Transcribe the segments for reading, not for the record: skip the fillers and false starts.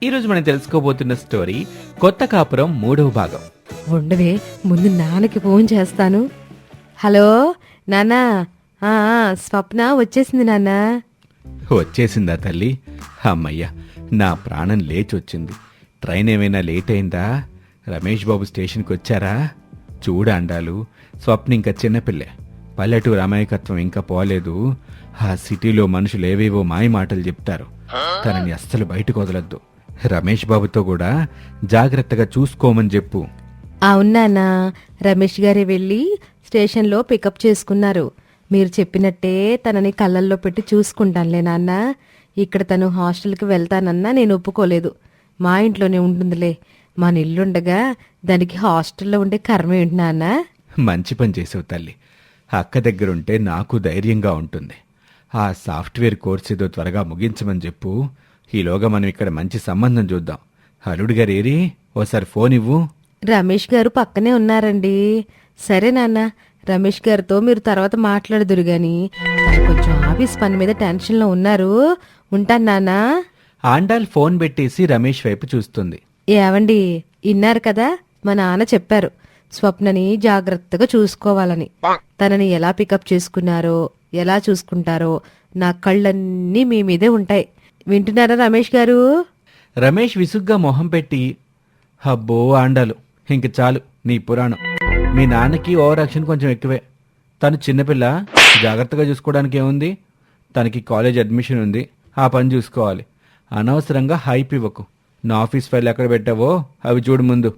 ఈరోజు మనం తెలుసుకోబోతున్న స్టోరీ కొత్త కాపురం 3వ భాగం. ఉండవే, ముందు నాన్నకి ఫోన్ చేస్తాను. హలో నాన్నా, స్వప్న వచ్చేసింది నాన్నా. వచ్చేసిందా తల్లి? అమ్మయ్య, నా ప్రాణం లేచొచ్చింది. ట్రైన్ ఏమైనా లేట్ అయిందా? రమేష్ బాబు స్టేషన్కి వచ్చారా? చూడాండాలు, స్వప్న ఇంకా చిన్నపిల్లే. పల్లెటూరు అమాయకత్వం ఇంకా పోలేదు. ఆ సిటీలో మనుషులు ఏవేవో మాయ మాటలు చెప్తారు. తనని అస్సలు బయటకు వదలొద్దు. రమేష్ బాబుతో కూడా జాగ్రత్తగా చూసుకోమని చెప్పు. అవునానా, రమేష్ గారే వెళ్ళి స్టేషన్లో పికప్ చేసుకున్నారు. మీరు చెప్పినట్టే తనని కళ్ళల్లో పెట్టి చూసుకుంటానులే నాన్న. ఇక్కడ తను హాస్టల్కి వెళ్తానన్నా నేను ఒప్పుకోలేదు. మా ఇంట్లోనే ఉంటుందిలే. మన ఇల్లుండగా దానికి హాస్టల్లో ఉండే కర్మ ఏంటి నాన్న? మంచి పని చేసావు తల్లి. అక్క దగ్గరుంటే నాకు ధైర్యంగా ఉంటుంది. ఆ సాఫ్ట్వేర్ కోర్స్ ఏదో త్వరగా ముగించమని చెప్పు. ఈలోగా మనం ఇక్కడ మంచి సంబంధం చూద్దాం. అల్లుడు గారు ఏరి, ఓసారి ఫోన్ ఇవ్వు. రమేష్ గారు పక్కనే ఉన్నారండి. సరే నాన్న, రమేష్ గారితో మీరు తర్వాత మాట్లాడుదురు గాని తను కొంచెం ఆఫీస్ పని మీద టెన్షన్లో ఉన్నారు. ఉంటాను నాన్నా. ఆండాల్ ఫోన్ పెట్టేసి రమేష్ వైపు చూస్తుంది. ఏవండి, ఇన్నారు కదా, మా నాన్న చెప్పారు స్వప్నని జాగ్రత్తగా చూసుకోవాలని. తనని ఎలా పికప్ చేసుకున్నారో, ఎలా చూసుకుంటారో నా కళ్ళన్నీ మీ మీదే ఉంటాయి. వింటున్నారా రమేష్ గారు? రమేష్ విసుగ్గా మొహం పెట్టి, అబ్బో ఆండాలు, ఇంక చాలు నీ పురాణం. మీ నాన్నకి ఓవర్ యాక్షన్ కొంచెం ఎక్కువే. తను చిన్నపిల్ల, జాగ్రత్తగా చూసుకోవడానికి ఏముంది? తనకి కాలేజ్ అడ్మిషన్ ఉంది, ఆ పని చూసుకోవాలి. అనవసరంగా హైప్ ఇవ్వకు. నా ఆఫీస్ ఫైల్ ఎక్కడ పెట్టావో అవి చూడు ముందు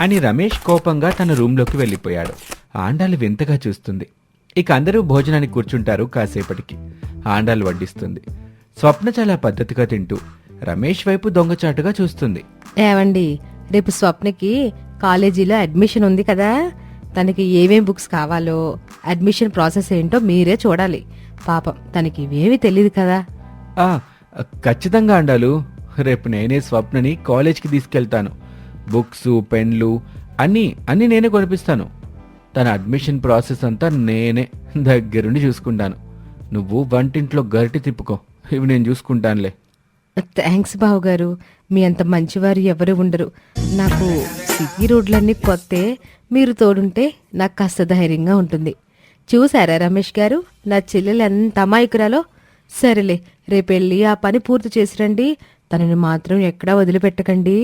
అని రమేష్ కోపంగా తన రూంలోకి వెళ్ళిపోయాడు. ఆండాలు వింతగా చూస్తుంది. ఇక అందరూ భోజనానికి కూర్చుంటారు. కాసేపటికి ఆండాలు వడ్డిస్తుంది. స్వప్న చాలా పద్ధతిగా తింటూ రమేష్ వైపు దొంగచాటుగా చూస్తుంది. ఏవండి, రేపు స్వప్నకి కాలేజీలో అడ్మిషన్ ఉంది కదా, తనకి ఏమేం బుక్స్ కావాలో, అడ్మిషన్ ప్రాసెస్ ఏంటో మీరే చూడాలి. పాపం తనకి ఇవేమీ తెలియదు కదా. ఖచ్చితంగా ఆండాలు, రేపు నేనే స్వప్నని కాలేజ్కి తీసుకెళ్తాను. బుక్స్, పెన్లు అన్నీ నేనే కొనిపిస్తాను. తన అడ్మిషన్ ప్రాసెస్ అంతా నేనే దగ్గరుండి చూసుకుంటాను. నువ్వు వంటింట్లో గరిటి తిప్పుకో, ఇవి నేను చూసుకుంటానులే. థ్యాంక్స్ బావగారు, మీ అంత మంచివారు ఎవరు ఉండరు. నాకు సిటీ రోడ్లన్నీ కొత్తే, మీరు తోడుంటే నాకు కాస్త ధైర్యంగా ఉంటుంది. చూసారా రమేష్ గారు, నా చెల్లెలు ఎంత అమాయకురాలో. సరేలే, రేపెళ్ళి ఆ పని పూర్తి చేసిరండి. తనని మాత్రం ఎక్కడా వదిలిపెట్టకండి.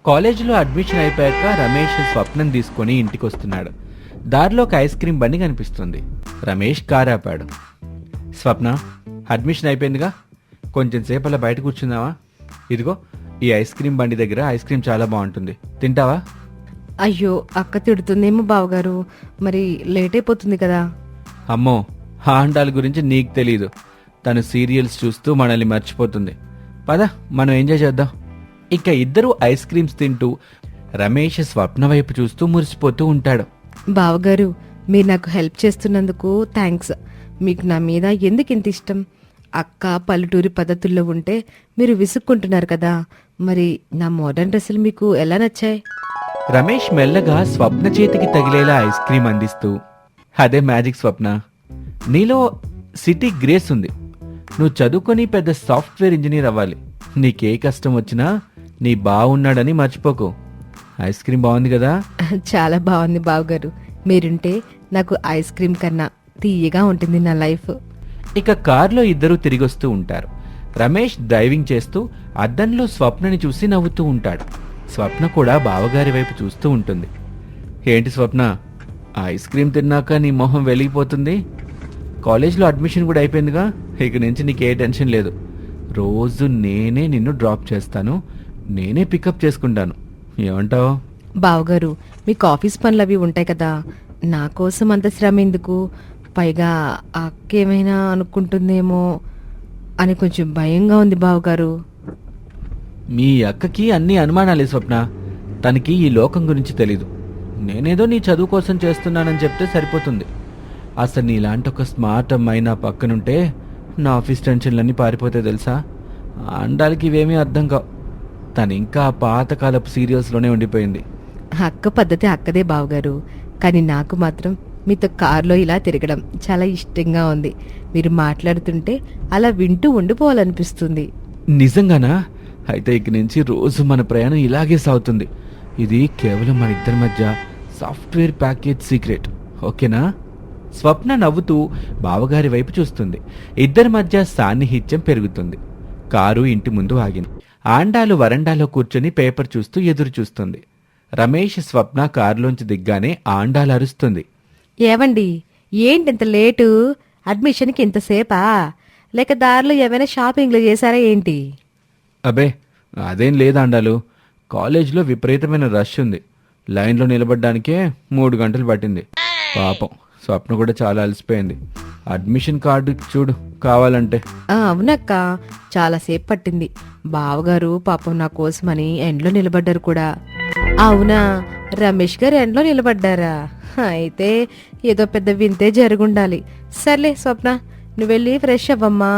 కాలేజీలో అడ్మిషన్ అయిపోయాక రమేష్ స్వప్నం తీసుకుని ఇంటికి వస్తున్నాడు. దారిలో ఒక ఐస్ క్రీమ్ బండి కనిపిస్తుంది. రమేష్ కారు ఆపాడు. స్వప్న, అడ్మిషన్ అయిపోయిందిగా, కొంచెం సేపు అలా బయట కూర్చుందావా? ఇదిగో ఈ ఐస్ క్రీమ్ బండి దగ్గర ఐస్ క్రీమ్ చాలా బాగుంటుంది, తింటావా? అయ్యో, అక్క తిడుతుందేమో బావగారు, మరి లేట్ అయిపోతుంది కదా. అమ్మో, ఆండాల గురించి నీకు తెలీదు. తను సీరియల్స్ చూస్తూ మనల్ని మర్చిపోతుంది. పద, మనం ఎంజాయ్ చేద్దాం. ఇక ఇద్దరూ ఐస్ క్రీమ్స్ తింటూ రమేష్ స్వప్న వైపు చూస్తూ మురిసిపోతూ ఉంటాడు. బావగారు, మీరు నాకు హెల్ప్ చేస్తున్నందుకు థ్యాంక్స్. మీకు నా మీద ఎందుకు ఇంత ఇష్టం? అక్క పల్లెటూరి పద్ధతుల్లో ఉంటే మీరు విసుక్కుంటున్నారు కదా, మరి నా మోడర్న్ డ్రెస్సులు మీకు ఎలా నచ్చాయి? రమేష్ మెల్లగా స్వప్న చేతికి తగిలేలా ఐస్ క్రీమ్ అందిస్తూ, అదే మ్యాజిక్ స్వప్న. నీలో సిటీ గ్రేస్ ఉంది. నువ్వు చదువుకొని పెద్ద సాఫ్ట్వేర్ ఇంజనీర్ అవ్వాలి. నీకే కష్టం వచ్చినా నీ బావున్నాడని మర్చిపోకు. ఐస్ క్రీమ్ బాగుంది కదా? చాలా బాగుంది బావగారు. మీరుంటే నాకు ఐస్ క్రీమ్ కన్నా తీయగా ఉంటుంది నా లైఫ్. ఇక కారులో ఇద్దరూ తిరిగొస్తూ ఉంటారు. రమేష్ డ్రైవింగ్ చేస్తూ అద్దంలో స్వప్నని చూసి నవ్వుతూ ఉంటాడు. స్వప్న కూడా బావగారి వైపు చూస్తూ ఉంటుంది. ఏంటి స్వప్న, ఐస్ క్రీమ్ తిన్నాక నీ మొహం వెలిగిపోతుంది? కాలేజ్లో అడ్మిషన్ కూడా అయిపోయిందిగా, ఇక నుంచి నీకే టెన్షన్ లేదు. రోజు నేనే నిన్ను డ్రాప్ చేస్తాను, నేనే పికప్ చేసుకుంటాను. ఏమంటావు? బావగారు, మీకు ఆఫీస్ పనులు అవి ఉంటాయి కదా, నా కోసం అంత శ్రమ ఎందుకు? పైగా అక్కేమైనా అనుకుంటుందేమో అని కొంచెం భయంగా ఉంది బావగారు. మీ అక్కకి అన్ని అనుమానాలే స్వప్న. తనకి ఈ లోకం గురించి తెలీదు. నేనేదో నీ చదువు కోసం చేస్తున్నానని చెప్తే సరిపోతుంది. అసలు నీలాంటి ఒక స్మార్ట్ అమ్మాయి నా పక్కనుంటే నా ఆఫీస్ టెన్షన్లన్నీ పారిపోతాయి తెలుసా? అండాలకి ఇవేమీ అర్థం కావు. తను ఇంకా పాతకాలపు సీరియల్స్లోనే ఉండిపోయింది. అక్క పద్ధతి అక్కదే బావగారు, కానీ నాకు మాత్రం మీతో కారులో ఇలా తిరగడం చాలా ఇష్టంగా ఉంది. మీరు మాట్లాడుతుంటే అలా వింటూ ఉండిపోవాలనిపిస్తుంది. నిజంగానా? అయితే ఇక నుంచి రోజు మన ప్రయాణం ఇలాగే సాగుతుంది. ఇది కేవలం మన ఇద్దరి మధ్య సాఫ్ట్వేర్ ప్యాకేజ్ సీక్రెట్, ఓకేనా? స్వప్న నవ్వుతూ బావగారి వైపు చూస్తుంది. ఇద్దరి మధ్య సాన్నిహిత్యం పెరుగుతుంది. కారు ఇంటి ముందు ఆగింది. ఆండాలు వరండాలో కూర్చొని పేపర్ చూస్తూ ఎదురు చూస్తుంది. రమేష్, స్వప్న కారులోంచి దిగ్గానే ఆండాలు అరుస్తుంది. ఏవండి, ఏంటింత లేటు? అడ్మిషన్కి ఇంతసేపా? లేక దారిలో ఏమైనా షాపింగ్లు చేశారా ఏంటి? అబే అదేం లేదాండాలు, కాలేజీలో విపరీతమైన రష్ ఉంది. లైన్లో నిలబడ్డానికే 3 గంటలు పట్టింది. పాపం స్వప్న కూడా చాలా అలసిపోయింది. అడ్మిషన్ కార్డు చూడు కావాలంటే. అవునక్క, చాలాసేపు పట్టింది. బావగారు పాపం నా కోసమని ఎండ్లో నిలబడ్డారు కూడా. అవునా, రమేష్ గారు ఎండ్లో నిలబడ్డారా? అయితే ఏదో పెద్ద వింతే జరుగుండాలి. సర్లే స్వప్న, నువ్వు వెళ్ళి ఫ్రెష్ అవ్వమ్మా.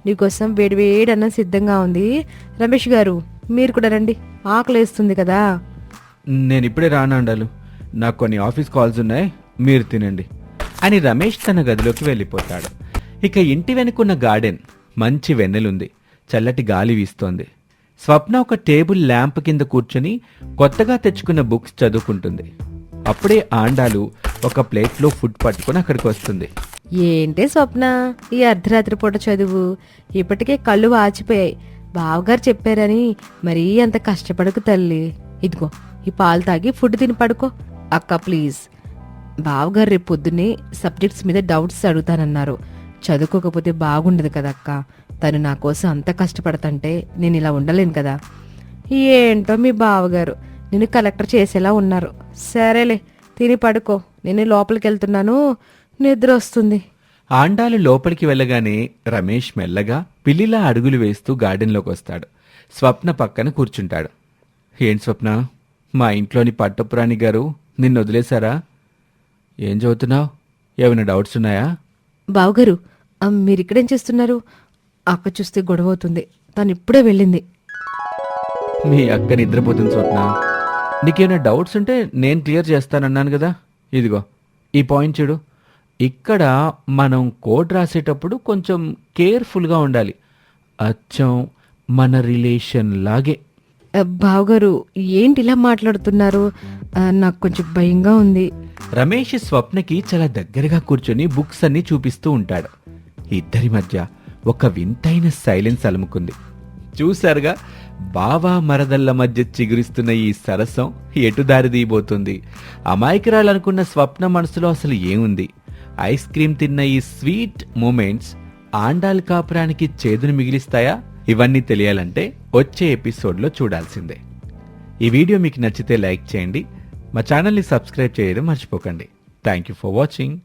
నీకోసం వేడివేడి అన్నం సిద్ధంగా ఉంది. రమేష్ గారు మీరు కూడా రండి, ఆకలేస్తుంది కదా. నేను ఇప్పుడే రానండాలు, నాకు కొన్ని ఆఫీస్ కాల్స్ ఉన్నాయి, మీరు తినండి అని రమేష్ తన గదిలోకి వెళ్ళిపోతాడు. ఇక ఇంటి వెనుకున్న గార్డెన్ మంచి వెన్నెలుంది. చల్లటి గాలి వీస్తోంది. స్వప్న ఒక టేబుల్ ల్యాంప్ కింద కూర్చొని కొత్తగా తెచ్చుకున్న బుక్స్ చదువుకుంటుంది. అప్పుడే ఆండాలు ఒక ప్లేట్లో ఫుడ్ పట్టుకుని అక్కడికి వస్తుంది. ఏంటే స్వప్న, ఈ అర్ధరాత్రి పూట చదువు? ఇప్పటికే కళ్ళు వాచిపోయాయి. బావగారు చెప్పారని మరీ అంత కష్టపడకు తల్లి. ఇదిగో ఈ పాలు తాగి ఫుడ్ తిని పడుకో. అక్క ప్లీజ్, బావగారు రేపు పొద్దున్నే సబ్జెక్ట్స్ మీద డౌట్స్ అడుగుతానన్నారు. చదువుకోకపోతే బాగుండదు కదా అక్క. తను నా కోసం అంత కష్టపడతంటే నేను ఇలా ఉండలేను కదా. ఏంటో మీ బావగారు నేను కలెక్టర్ చేసేలా ఉన్నారు. సరేలే, తిని పడుకో, నేను లోపలికి వెళ్తున్నాను, నిద్ర వస్తుంది. ఆండాలు లోపలికి వెళ్ళగానే రమేష్ మెల్లగా పిల్లిలా అడుగులు వేస్తూ గార్డెన్లోకి వస్తాడు. స్వప్న పక్కన కూర్చుంటాడు. ఏంటి స్వప్న, మా ఇంట్లోని పట్టపురాణి గారు నిన్ను వదిలేశారా? ఏం చదువుతున్నావు? ఏమైనా డౌట్స్ ఉన్నాయా? బావగారు, మీరిక్కడేం చేస్తున్నారు? అక్క చూస్తే గొడవ అవుతుంది. తను ఇప్పుడే వెళ్ళింది. మీ అక్క నిద్రపోతుంది స్వప్న. నీకేమైనా డౌట్స్ ఉంటే నేను క్లియర్ చేస్తానన్నాను కదా. ఇదిగో ఈ పాయింట్ చూడు. ఇక్కడ మనం కోడ్ రాసేటప్పుడు కొంచెం కేర్ఫుల్గా ఉండాలి. అచ్చం మన రిలేషన్ లాగే. బావగారు ఏంటి ఇలా మాట్లాడుతున్నారు? నాకు కొంచెం భయంగా ఉంది. రమేష్ స్వప్నకి చాలా దగ్గరగా కూర్చొని బుక్స్ అన్ని చూపిస్తూ ఉంటాడు. ఇద్దరి మధ్య ఒక వింతైన సైలెన్స్ అలుముకుంది. చూశారుగా, బావా మరదళ్ళ మధ్య చిగురిస్తున్న ఈ సరసం ఎటు దారి తీయబోతుంది? అమాయకురాలనుకున్న స్వప్న మనసులో అసలు ఏముంది? ఐస్ క్రీమ్ తిన్న ఈ స్వీట్ మూమెంట్స్ ఆండాల్ కాపురానికి చేదును మిగిలిస్తాయా? ఇవన్నీ తెలియాలంటే వచ్చే ఎపిసోడ్లో చూడాల్సిందే. ఈ వీడియో మీకు నచ్చితే లైక్ చేయండి. మా ఛానల్ని సబ్స్క్రైబ్ చేయడం మర్చిపోకండి. Thank you for watching.